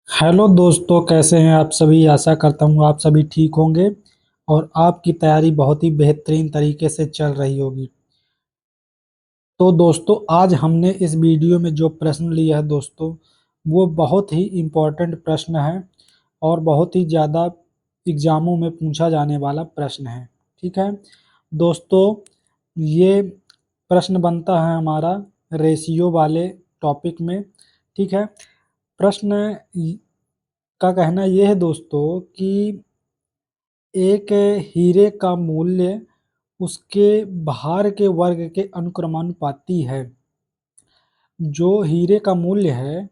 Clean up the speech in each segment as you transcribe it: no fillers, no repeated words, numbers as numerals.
Hello दोस्तों, कैसे हैं आप सभी। आशा करता हूँ आप सभी ठीक होंगे और आपकी तैयारी बहुत ही बेहतरीन तरीके से चल रही होगी। तो दोस्तों, आज हमने इस वीडियो में जो प्रश्न लिया है दोस्तों, वो बहुत ही इम्पोर्टेंट प्रश्न है और बहुत ही ज़्यादा एग्जामों में पूछा जाने वाला प्रश्न है। ठीक है दोस्तों, ये प्रश्न बनता है हमारा रेशियो वाले टॉपिक में। ठीक है। प्रश्न का कहना यह है दोस्तों कि एक हीरे का मूल्य उसके भार के वर्ग के अनुक्रमानुपाती है। जो हीरे का मूल्य है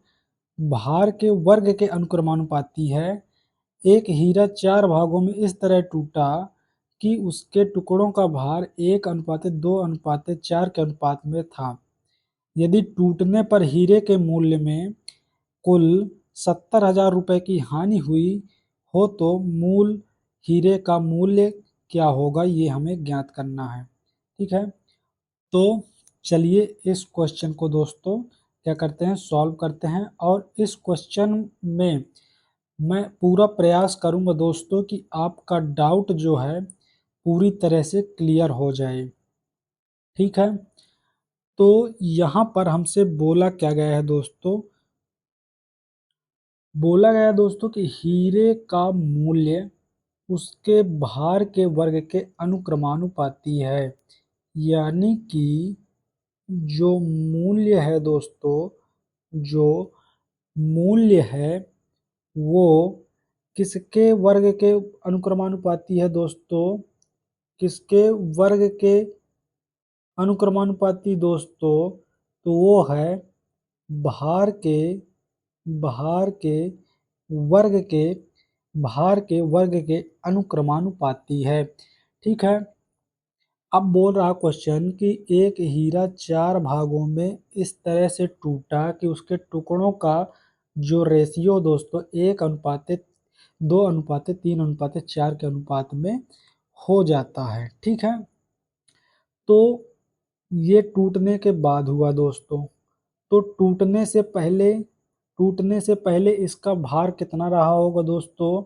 भार के वर्ग के अनुक्रमानुपाती है। एक हीरा चार भागों में इस तरह टूटा कि उसके टुकड़ों का भार 1:2:4 के अनुपात में था। यदि टूटने पर हीरे के मूल्य में कुल 70,000 रुपये की हानि हुई हो तो मूल हीरे का मूल्य क्या होगा, ये हमें ज्ञात करना है। ठीक है। तो चलिए इस क्वेश्चन को दोस्तों क्या करते हैं, सॉल्व करते हैं। और इस क्वेश्चन में मैं पूरा प्रयास करूंगा दोस्तों कि आपका डाउट जो है पूरी तरह से क्लियर हो जाए। ठीक है। तो यहाँ पर हमसे बोला क्या गया है दोस्तों, बोला गया दोस्तों कि हीरे का मूल्य उसके भार के वर्ग के अनुक्रमानुपाती है। यानी कि जो मूल्य है दोस्तों, जो मूल्य है वो किसके वर्ग के अनुक्रमानुपाती है दोस्तों, किसके वर्ग के अनुक्रमानुपाती दोस्तों, तो वो है भार के भार के वर्ग के भार के वर्ग के अनुक्रमानुपाती है। ठीक है। अब बोल रहा क्वेश्चन कि एक हीरा चार भागों में इस तरह से टूटा कि उसके टुकड़ों का जो रेशियो दोस्तों 1:2:3:4 के अनुपात में हो जाता है। ठीक है। तो ये टूटने के बाद हुआ दोस्तों। तो टूटने से पहले इसका भार कितना रहा होगा दोस्तों।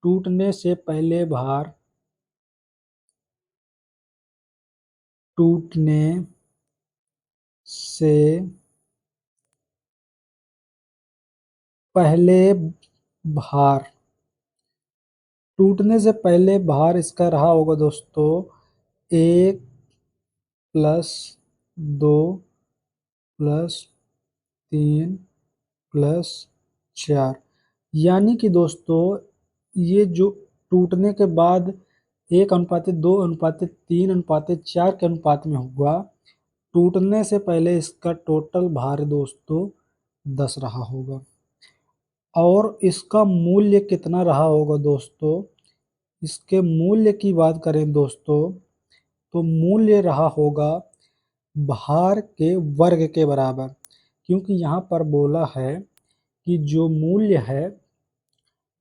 टूटने से पहले भार टूटने से पहले भार टूटने से पहले भार इसका रहा होगा दोस्तों 1+2+3+4। यानी कि दोस्तों ये जो टूटने के बाद 1:2:3:4 के अनुपात में हुआ, टूटने से पहले इसका टोटल भार दोस्तों 10 रहा होगा। और इसका मूल्य कितना रहा होगा दोस्तों, इसके मूल्य की बात करें दोस्तों तो मूल्य रहा होगा भार के वर्ग के बराबर। क्योंकि यहाँ पर बोला है कि जो मूल्य है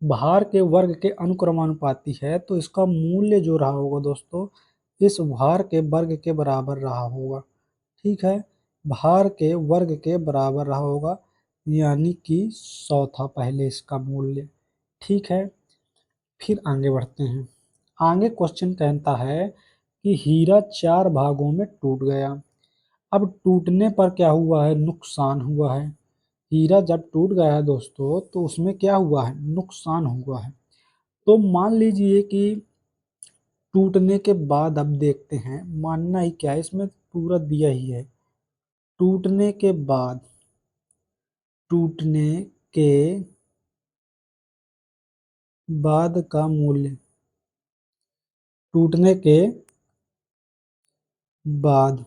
भार के वर्ग के अनुक्रमानुपाती है, तो इसका मूल्य जो रहा होगा दोस्तों इस भार के वर्ग के बराबर रहा होगा। ठीक है। भार के वर्ग के बराबर रहा होगा, यानी कि 100 था पहले इसका मूल्य। ठीक है। फिर आगे बढ़ते हैं। आगे क्वेश्चन कहता है कि हीरा चार भागों में टूट गया। अब टूटने पर क्या हुआ है, नुकसान हुआ है। हीरा जब टूट गया है दोस्तों तो उसमें क्या हुआ है, नुकसान हुआ है। तो मान लीजिए कि टूटने के बाद अब देखते हैं मानना ही क्या है, इसमें पूरा दिया ही है। टूटने के बाद टूटने के बाद का मूल्य टूटने के बाद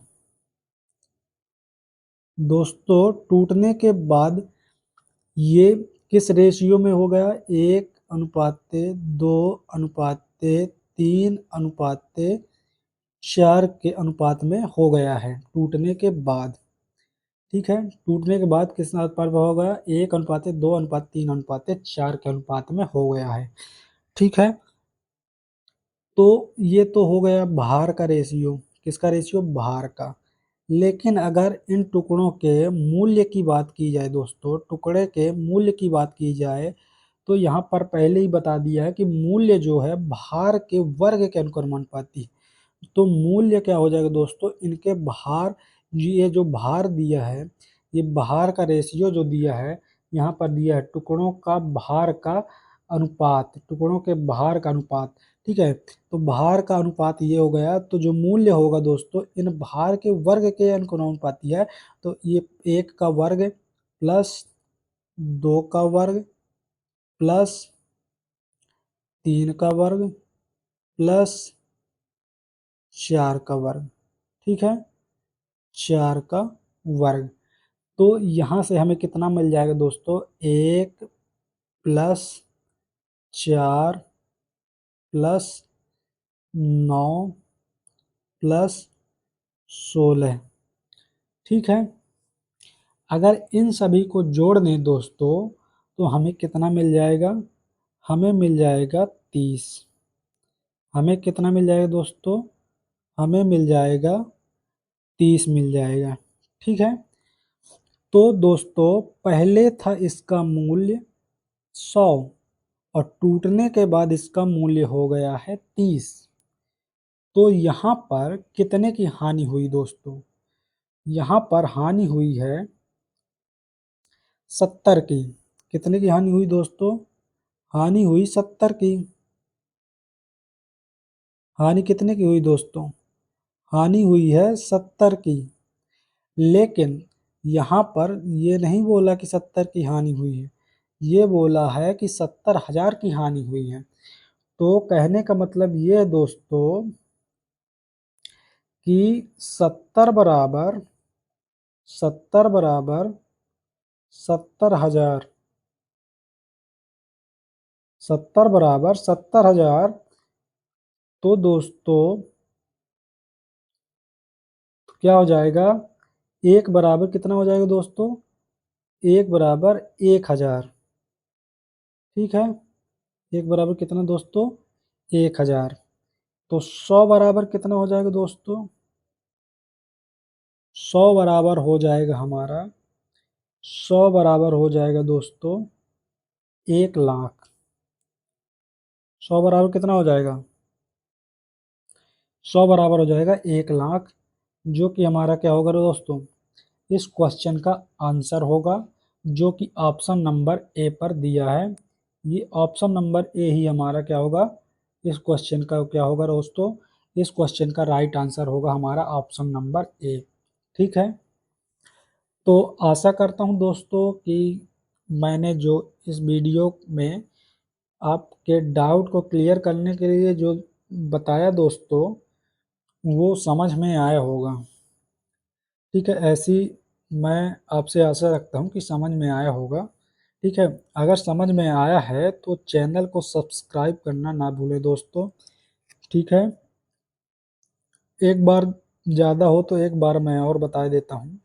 दोस्तों टूटने के बाद ये किस रेशियो में हो गया, 1:2:3:4 के अनुपात में हो गया है टूटने के बाद। ठीक है। टूटने के बाद किस अनुपात में हो गया, 1:2:3:4 के अनुपात में हो गया है। ठीक है। तो ये तो हो गया भार का रेशियो, किसका रेशियो, भार का। लेकिन अगर इन टुकड़ों के मूल्य की बात की जाए दोस्तों, टुकड़े के मूल्य की बात की जाए, तो यहाँ पर पहले ही बता दिया है कि मूल्य जो है भार के वर्ग के अनुक्रमानुपाती है। तो मूल्य क्या हो जाएगा दोस्तों, इनके भार, ये जो भार दिया है, ये भार का रेशियो जो दिया है, यहाँ पर दिया है टुकड़ों का भार का अनुपात, टुकड़ों के भार का अनुपात। ठीक है, तो भार का अनुपात ये हो गया, तो जो मूल्य होगा दोस्तों इन भार के वर्ग के अनुपाती है। तो ये 1 का वर्ग प्लस 2 का वर्ग प्लस 3 का वर्ग प्लस 4 का वर्ग। ठीक है, 4 का वर्ग। तो यहाँ से हमें कितना मिल जाएगा दोस्तों, 1 प्लस 4 प्लस 9 प्लस 16। ठीक है, अगर इन सभी को जोड़ दें दोस्तों तो हमें कितना मिल जाएगा, हमें मिल जाएगा 30। हमें कितना मिल जाएगा दोस्तों, हमें मिल जाएगा 30 मिल जाएगा। ठीक है, तो दोस्तों पहले था इसका मूल्य 100 और टूटने के बाद इसका मूल्य हो गया है 30। तो यहाँ पर कितने की हानि हुई दोस्तों, यहाँ पर हानि हुई है 70 की। कितने की हानि हुई दोस्तों, हानि हुई 70 की। हानि कितने की हुई दोस्तों, हानि हुई है 70 की। लेकिन यहाँ पर ये नहीं बोला कि 70 की हानि हुई है, ये बोला है कि 70,000 की हानि हुई है। तो कहने का मतलब ये है दोस्तों कि 70 बराबर 70 बराबर 70,000, 70 बराबर 70,000। तो दोस्तों क्या हो जाएगा, एक बराबर कितना हो जाएगा दोस्तों, एक बराबर 1,000। ठीक है, एक बराबर कितना दोस्तों, 1,000। तो 100 बराबर कितना हो जाएगा दोस्तों, 100 बराबर हो जाएगा हमारा, 100 बराबर हो जाएगा दोस्तों 1,00,000। 100 बराबर कितना हो जाएगा, 100 बराबर हो जाएगा 1,00,000, जो कि हमारा क्या होगा दोस्तों, इस क्वेश्चन का आंसर होगा, जो कि ऑप्शन नंबर ए पर दिया है। ये ऑप्शन नंबर ए ही हमारा क्या होगा, इस क्वेश्चन का क्या होगा दोस्तों, इस क्वेश्चन का राइट आंसर होगा हमारा ऑप्शन नंबर ए। ठीक है, तो आशा करता हूँ दोस्तों कि मैंने जो इस वीडियो में आपके डाउट को क्लियर करने के लिए जो बताया दोस्तों, वो समझ में आया होगा। ठीक है, ऐसी मैं आपसे आशा रखता हूँ कि समझ में आया होगा। ठीक है, अगर समझ में आया है तो चैनल को सब्सक्राइब करना ना भूलें दोस्तों। ठीक है, एक बार ज़्यादा हो तो एक बार मैं और बता देता हूँ।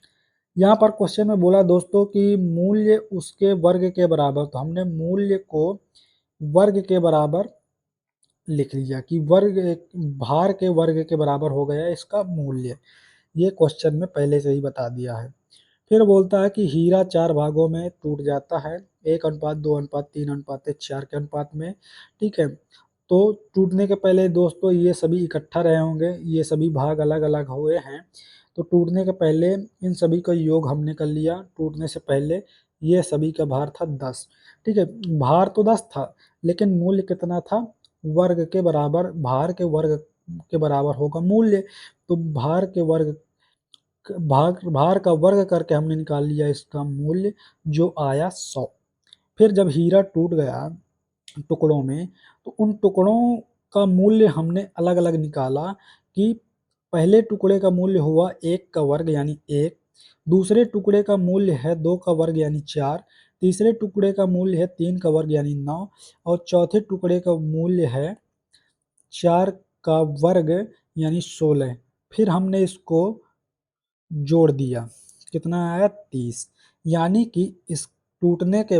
यहाँ पर क्वेश्चन में बोला दोस्तों कि मूल्य उसके वर्ग के बराबर, तो हमने मूल्य को वर्ग के बराबर लिख लिया कि वर्ग भार के वर्ग के बराबर हो गया इसका मूल्य। ये क्वेश्चन में पहले से ही बता दिया है। फिर बोलता है कि हीरा 4 भागों में टूट जाता है, 1:2, 2:3, 4 के अनुपात में। ठीक है, तो टूटने के पहले दोस्तों ये सभी इकट्ठा रहे होंगे, ये सभी भाग अलग अलग हुए हैं। तो टूटने के पहले इन सभी का योग हमने कर लिया, टूटने से पहले ये सभी का भार था 10। ठीक है, भार तो 10 था, लेकिन मूल्य कितना था, वर्ग के बराबर, भार के वर्ग के बराबर होगा मूल्य। तो भार के वर्ग, भार का वर्ग करके हमने निकाल लिया इसका मूल्य, जो आया 100। फिर जब हीरा टूट गया टुकड़ों में, तो उन टुकड़ों का मूल्य हमने अलग अलग निकाला कि पहले टुकड़े का मूल्य हुआ 1 का वर्ग यानी 1, दूसरे टुकड़े का मूल्य है 2 का वर्ग यानी 4, तीसरे टुकड़े का मूल्य है 3 का वर्ग यानी 9, और चौथे टुकड़े का मूल्य है 4 का वर्ग यानी 16। फिर हमने इसको जोड़ दिया, कितना आया 30। यानी कि इस टूटने के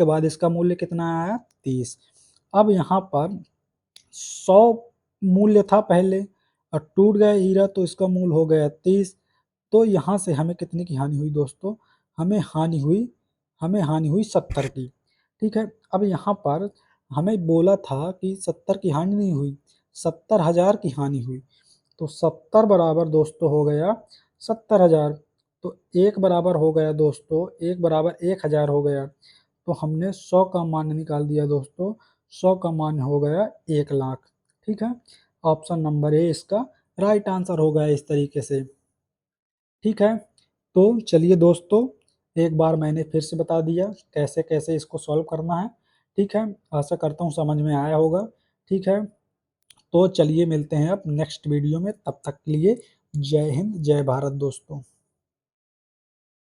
बाद इसका मूल्य कितना आया 30। अब यहाँ पर 100 मूल्य था पहले, और टूट गया हीरा तो इसका मूल हो गया 30। तो यहाँ से हमें कितने की हानि हुई दोस्तों? हमें हानि हुई हमें हानि हुई 70 की। ठीक है, अब यहाँ पर हमें बोला था कि 70 की हानि नहीं हुई, 70,000 की हानि हुई। तो 70 बराबर दोस्तों हो गया 70,000। तो 1 बराबर हो गया दोस्तों, 1 बराबर 1,000 हो गया। तो हमने 100 का मान निकाल दिया दोस्तों, 100 का मान हो गया 1 लाख। ठीक है, ऑप्शन नंबर ए इसका राइट आंसर हो गया इस तरीके से। ठीक है, तो चलिए दोस्तों, एक बार मैंने फिर से बता दिया कैसे-कैसे इसको सॉल्व करना है। ठीक है, आशा करता हूँ समझ में आया होगा। ठीक है, तो चलिए मिलते हैं अब नेक्स्ट वीडियो में, तब तक के लिए जय हिंद, जय भारत दोस्तों।